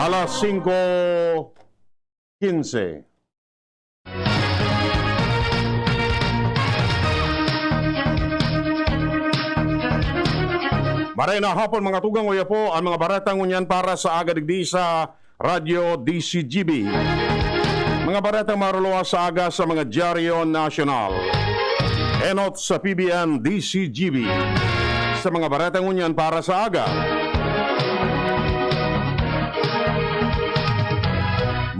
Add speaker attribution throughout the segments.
Speaker 1: Alas 5:15. Maray na hapon mga tugang uya po ang mga baratang unyan para sa agadigdi sa Radyo DCGB. Mga baratang maruluwa sa aga sa mga dyaryo nasyonal. Enot sa PBN DCGB. Sa mga baratang unyan para sa aga.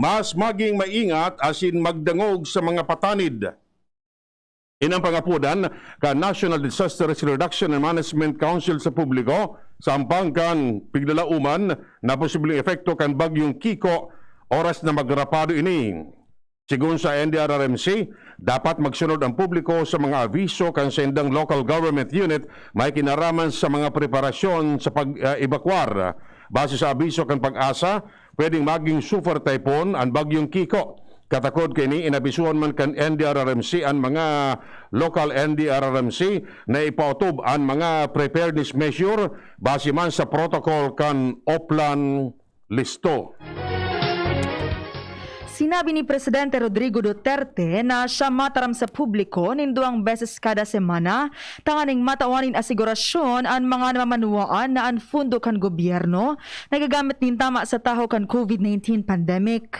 Speaker 1: Mas maging maingat asin magdangog sa mga patanid. Inang pangapudan ka National Disaster Risk Reduction and Management Council sa publiko sa ampangkan piglalauman na posibleng epekto kan bagyong Kiko oras na magrapado ini. Sigun sa NDRRMC, dapat magsunod ang publiko sa mga aviso kan sendang local government unit may kinaraman sa mga preparasyon sa pag-evakuar. Base sa abiso kan pag-asa, pwedeng maging super typhoon ang bagyong Kiko. Katakod kini inabisuhan man kan NDRRMC ang mga local NDRRMC na ipautob ang mga preparedness measure base man sa protocol kan Oplan listo.
Speaker 2: Sinabi ni Presidente Rodrigo Duterte na siya mataram sa publiko ninduang beses kada semana tanganing matawanin asigurasyon ang mga namamanuaan na ang fundo kan gobyerno nagagamit nin tama sa taho kan COVID-19 pandemic.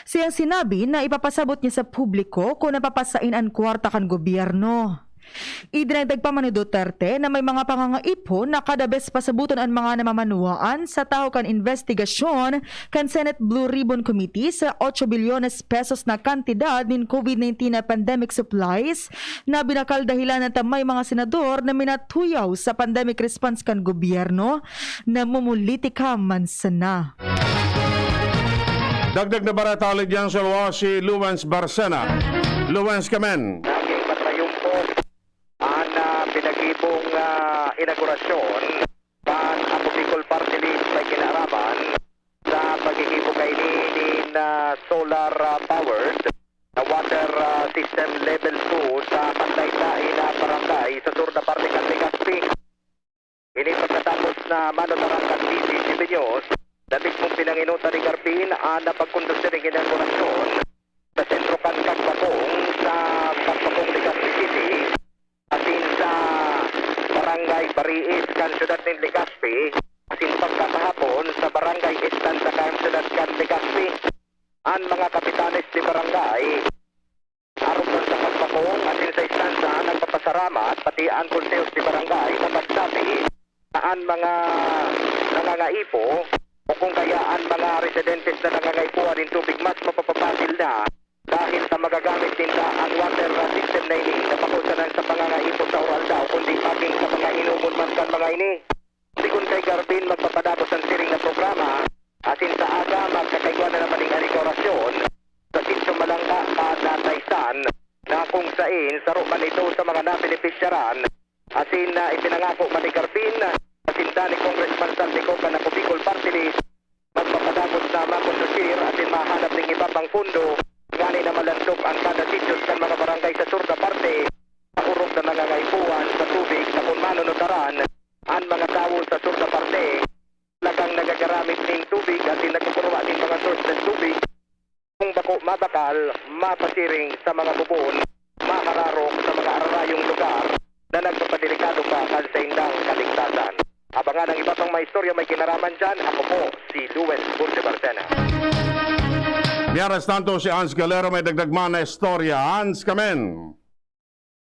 Speaker 2: Siyang sinabi na ipapasabot niya sa publiko kung napapasain ang kwarta kan gobyerno. Idinagdag pa man ni Duterte na may mga pangangaipon na kada bes pasabuton ang mga namamanuaan sa taho kan investigasyon kan Senate Blue Ribbon Committee sa 8 bilyones pesos na kantidad nin COVID-19 na pandemic supplies na binakal dahilan na may mga senador na minatuyaw sa pandemic response kan gobyerno na mumulitika man sana.
Speaker 1: Dagdag na baratalig yan sa luwa si Luwens Barcena. Luwens Kamen.
Speaker 3: Naging matayumpok ang pinag-ibong inaugurasyon pan ang Bicol Party List may kinaraman sa pag-igibo kainin solar powered na water system level 2 sa Pantay-Tay na barangay sa sur na parte ng Legazpi. Ini pagkatapos na manotarang ng DCGB News na mismong pinanginutan ni Garpin ang napagkondusyon ng inaugurasyon sa sentro kan Kagbakong sa Kagbakong Legazpi City asin sa barangay Bariis kan syudad ng Legazpi asin pagkakahapon sa barangay Estanza kan syudad kan Legazpi. Ang mga kapitanes di barangay aron sa Kagbakong asin sa Estanza nagpapasaramat pati ang konseos di barangay na magsabi na ang mga nangangaipo o kung kaya ang mga residentes na nangangaipuan ng tubig mas mapapapasil na dahil sa magagamit nila ang water system na ini na pakusanan sa pangangaipo sa oral daw kundi paging sa mga inumon man kan mga ini. Sigun kay Garbin magpapadapos ang siring na programa asin sa aga magkakaigwan na naman ng alikorasyon sa Sinto Malangga Panataysan na kung sain saro man ito sa mga nabenepisyaran asin na ipinangako man ni Garbin Pasinda ni Congressman Santico na po Bicol Party List magpapadagos na makonsusir at mahanap ng iba pang pundo ngani na malandok ang kada sityos ng mga barangay sa sur na parte sa urog na nangangaipuan sa tubig na kung manunotaran ang mga tao sa sur na parte lagang nagagaramit ng tubig at nagkukuruwa ng mga source ng tubig kung bako mabakal, mapasiring sa mga bubon, mahararok sa mga ararayong lugar na nagpapadelikado pa sa indang kaligtasan. Abangan ang iba pang may istorya may kinaraman dyan. Ako po, si Luwens Barcena.
Speaker 1: Miaras tanto si Hans Galero may dagdagman na istorya. Hans Kamen.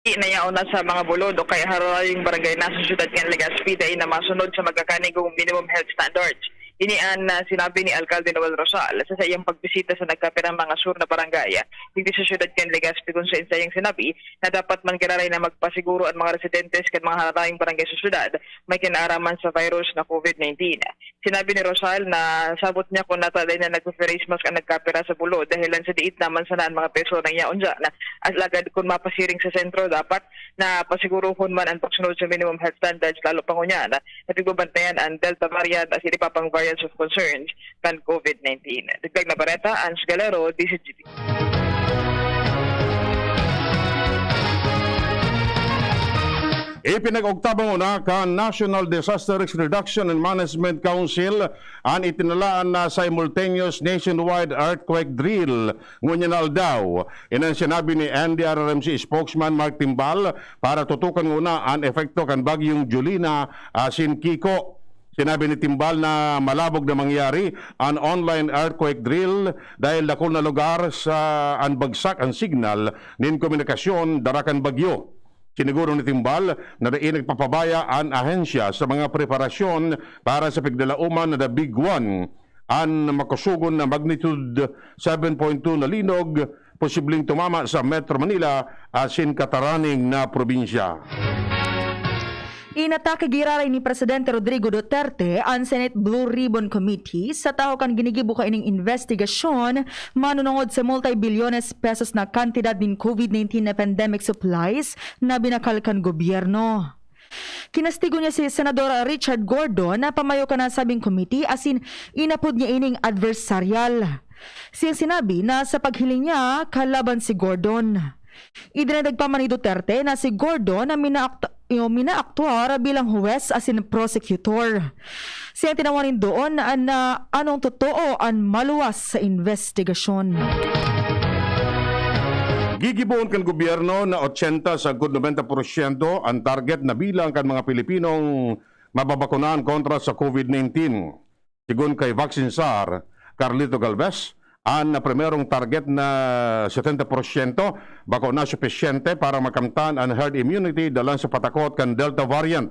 Speaker 4: Inayaon na sa mga bulod o kaya harayong barangay na sa syudad ng Legazpi dahil na masunod sa magkakanigong minimum health standards. Inian na sinabi ni Alcalde Noel Rosal sa iyang pagbisita sa nagkapirang mga sur na barangay hindi sa syudad ng Legazpi kung sa iyang sinabi na dapat man kiraray na magpasiguro ang mga residentes kat mga haratayong barangay sa syudad may kinaaraman sa virus na COVID-19. Sinabi ni Rosal na sabot niya kung natalay na nag-face mask ang nagkapira sa bulod dahilan sa diit naman sanaan mga peso ng yaon dyan at lagad kung mapasiring sa sentro dapat na pasiguruhon man ang pagsunod sa minimum health standards lalo pa ngunyan na tigbabantayan ang Delta variant at iba pang variants of concerns kan COVID-19. Dagdag na bareta, Ans Galero, DCGB.
Speaker 1: Ipinag-ogtabang una ka National Disaster Risk Reduction and Management Council ang itinalaan na simultaneous nationwide earthquake drill ngunyan na aldaw. Inan sinabi ni NDRRMC spokesman Mark Timbal para tutukan una ang epekto kan bagyong Julina asin Kiko. Sinabi ni Timbal na malabog na mangyari ang online earthquake drill dahil dakol na lugar sa anbagsak ang signal nin komunikasyon darakan bagyo. Siniguro ni Timbal na daing nagpapabaya ang ahensya sa mga preparasyon para sa pigdalauman na the big one. Ang makusugon na magnitude 7.2 na linog posibleng tumama sa Metro Manila asin kataraning na probinsya.
Speaker 2: Inatake giraray ni Presidente Rodrigo Duterte ang Senate Blue Ribbon Committee sa tao kan ginigibo ka ining investigasyon manunungod sa multi-bilyones pesos na kantidad ng COVID-19 na pandemic supplies na binakal kan gobyerno. Kinastigo niya si Senador Richard Gordon na pamayo ka na sabing committee asin inapod niya ining adversarial. Siyang sinabi na sa paghiling niya kalaban si Gordon. Idinagdag pa man ni Duterte na si Gordon na minaaktuar bilang huwes asin prosecutor. Siya tinawanin doon na anong totoo ang maluwas sa investigasyon.
Speaker 1: Gigibuon kan gobyerno na 80 sa 90% ang target na bilang kan mga Pilipinong mababakunahan kontra sa COVID-19. Sigun kay Vaccine Czar Carlito Galvez, ang primerong target na 70% bakuna sufisyente para makamtan ang herd immunity dalan sa patakot kan Delta variant.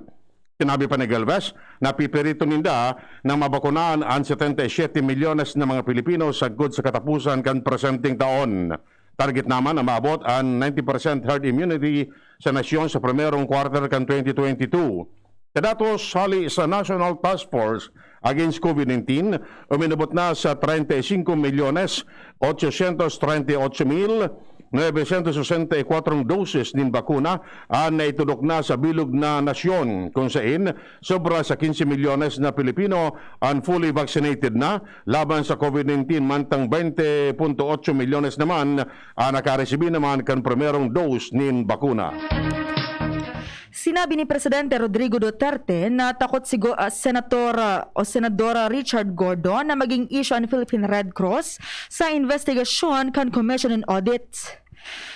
Speaker 1: Sinabi pa ni Galvez na pipirito ninda na mabakunaan ang 77 milyones na mga Pilipino sagod sa katapusan kan presenting taon. Target naman na maabot ang 90% herd immunity sa nasyon sa primerong quarter kan 2022. Kadatos hali sa National Task Force Against COVID-19, uminabot na sa 35,838,964 doses ng bakuna ang naitudok na sa bilog na nasyon kung saan sobra sa 15 milyones na Pilipino ang fully vaccinated na laban sa COVID-19 mantang 20.8 milyones naman ang nakaresibi naman kan primerong dose ng bakuna.
Speaker 2: Sinabi ni Presidente Rodrigo Duterte na takot si Senadora Richard Gordon na maging issue ang Philippine Red Cross sa investigasyon kan Commission on Audit.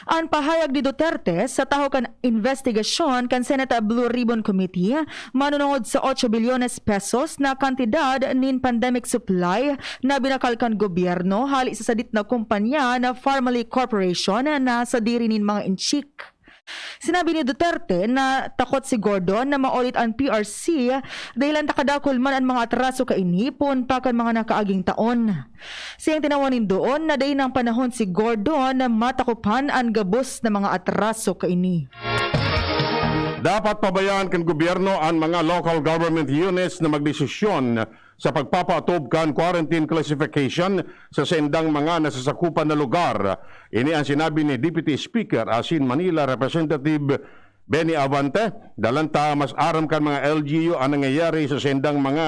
Speaker 2: Ang pahayag ni Duterte sa taho kan investigasyon kan Senate Blue Ribbon Committee manunungod sa 8 bilyones pesos na kantidad nin pandemic supply na binakal kan gobyerno hali sa sadit na kumpanya na Farmally Corporation na sa diri nin mga inchik. Sinabi ni Duterte na takot si Gordon na ma-audit ang PRC dahil ang takadakol man ang mga atraso kainipon pa kan mga nakaaging taon. Siyang tinawanin doon na dahil ng panahon si Gordon na matakupan ang gabos na mga atraso kaini.
Speaker 1: Dapat pabayaan kan gobyerno ang mga local government units na magdesisyon sa pagpapatob kan quarantine classification sa sendang mga nasasakupan na lugar. Ini ang sinabi ni Deputy Speaker asin Manila Representative Benny Abante. Dalanta mas aram kan mga LGU ang nangyayari sa sendang mga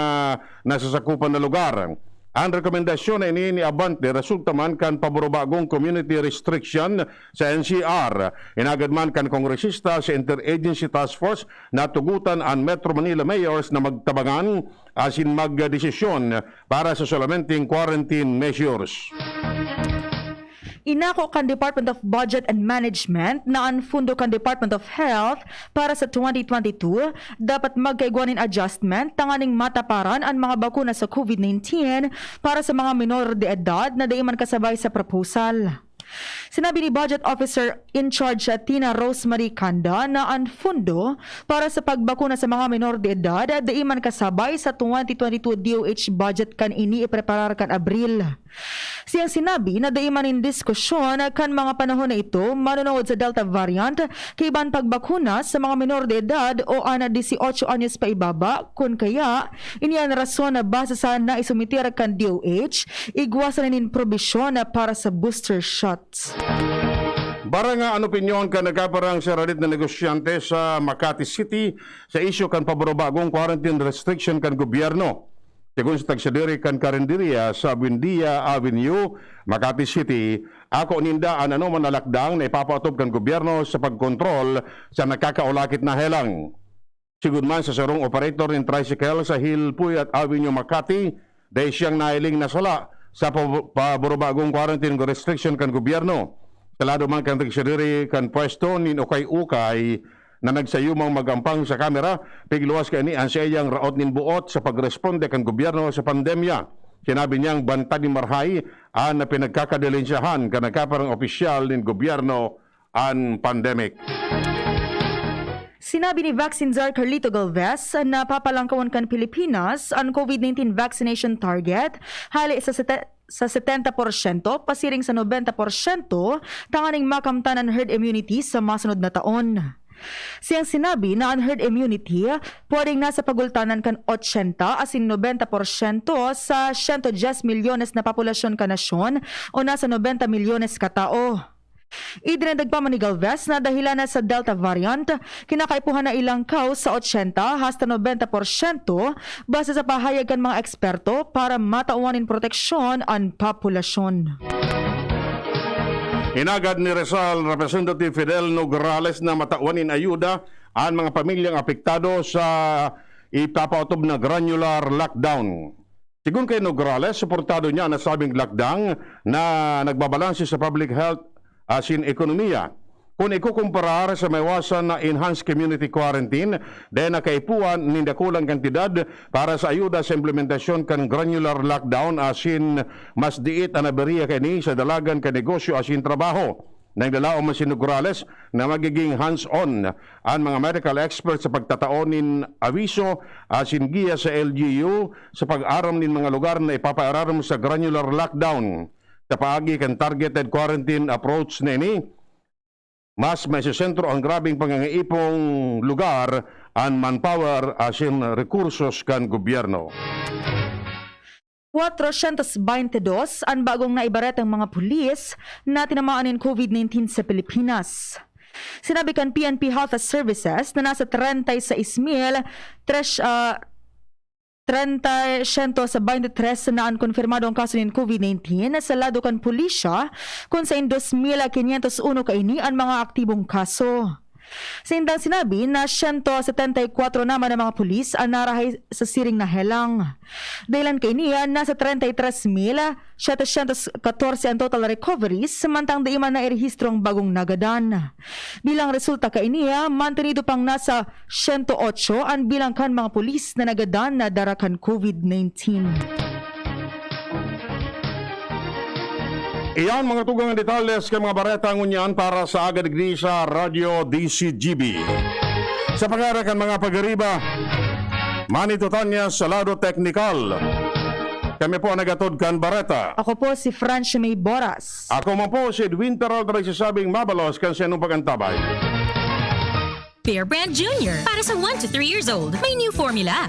Speaker 1: nasasakupan na lugar. Ang rekomendasyon na ini ni Abante resulta man kan paborobagong community restriction sa NCR. Inagad man kan kongresista sa Interagency Task Force na tugutan ang Metro Manila mayors na magtabangan asin magdesisyon para sa solamenting quarantine measures.
Speaker 2: Inako kan Department of Budget and Management na ang fundo kan Department of Health para sa 2022 dapat magkaigwanin adjustment tanganing mataparan ang mga bakuna sa COVID-19 para sa mga minor de edad na di man kasabay sa proposal. Sinabi ni Budget Officer in charge Tina Rosemary Kanda na ang fundo para sa pagbakuna sa mga minor de edad di man kasabay sa 2022 DOH budget kan ini ipreparar kan Abril. Siyang sinabi na di man in diskusyon kan mga panahon na ito manunungod sa Delta variant kaiban pagbakuna sa mga minor de edad o ana 18 anyos pa ibaba kun kaya ini ang rason na base sa naisumitir kan DOH igwasan nin probisyon na para sa booster shots.
Speaker 1: Bara nga ang opinyon ka nagkaparang sa radit na negosyante sa Makati City sa isyu kan paborobagong quarantine restriction kan gobyerno. Sigun sa tagsadiri kan karinderya sa Buendia Avenue, Makati City, ako ninda ang ano man na lakdang na ipapautob kan gobyerno sa pagkontrol sa nakakaulakit na helang. Sigud man sa sarong operator ng tricycle sa Hillpuyat Avenue, Makati, dahil siyang nailing na sala sa paborobagong quarantine restriction kan gobyerno. Kalado man kan registry kan pwesto nin ukay-ukay na nagsayumang magampang sa kamera, pigluwas kani ang siyang raot nin buot sa pagresponde kan gobyerno sa pandemya. Sinabi niyang banta ni Marhay ang na pinagkakadalinsyahan kan nagkaparang opisyal nin gobyerno ang pandemic.
Speaker 2: Sinabi ni Vaccine Czar Carlito Galvez na papalangkawan kan Pilipinas ang COVID-19 vaccination target hali sa 70% pasiring sa 90% tanganing makamtanan herd immunity sa masunod na taon. Siyang sinabi na ang herd immunity pwedeng nasa pagultanan kan 80 asin 90% sa 110 milyones na populasyon ka nasyon o nasa 90 milyones ka tao. Idinagdag pa man ni Galvez na dahilan na sa Delta variant, kinakaipuhan na ilang sa 80 hasta 90% base sa pahayag kan mga eksperto para matauanin proteksyon ang populasyon.
Speaker 1: Inagad ni Rizal Representative Fidel Nograles na matauanin ayuda ang mga pamilyang apektado sa ipapautob na granular lockdown. Sigun kay Nograles, suportado niya ang nasabing lockdown na nagbabalanse sa public health asin ekonomiya. Kung ikukumparar sa maiwasan na enhanced community quarantine, dahil nakaipuan ng dakulang kantidad para sa ayuda sa implementasyon kan granular lockdown asin mas diit ang nabariya kani sa dalagan ka negosyo asin trabaho. Nagdalao man si Nograles na magiging hands-on ang mga medical experts sa pagtataonin awiso asin giya sa LGU sa pag-aram ng mga lugar na ipapaararam sa granular lockdown. Sa paagi kan targeted quarantine approach nini, mas may sentro ang grabing pangangaipong lugar ang manpower asin rekursos kan gobyerno.
Speaker 2: 422 ang bagong naibaret ang mga pulis na tinamaan ng COVID-19 sa Pilipinas. Sinabi kan PNP Health Services na nasa 30 sa 23 na ang konfirmado ang kaso ng COVID-19 sa lado kan pulisya kung sa 2,501 kaini ang mga aktibong kaso. Sa indang sinabi na 174 naman ang mga pulis ang narahay sa siring na helang. Dahilan kay niya, nasa 33,714 ang total recoveries samantang daiman na irehistro ang bagong nagadan. Bilang resulta kay niya, mantenido pang nasa 108 ang bilang kan mga pulis na nagadan na darakan COVID-19.
Speaker 1: Iyan mga tugang detalles kay mga bareta ngunyan para sa agad sa Radio DCGB. Sa pagarakan mga pagariba, Manito Tanya sa lado teknikal. Kami po nagatod kan bareta.
Speaker 2: Ako po si Francia May Boras.
Speaker 1: Ako man po si Edwin Peralta nagsasabing mabalos kan siya nung pagantabay.
Speaker 5: Bear Brand Jr. Para sa 1 to 3 years old. May new formula.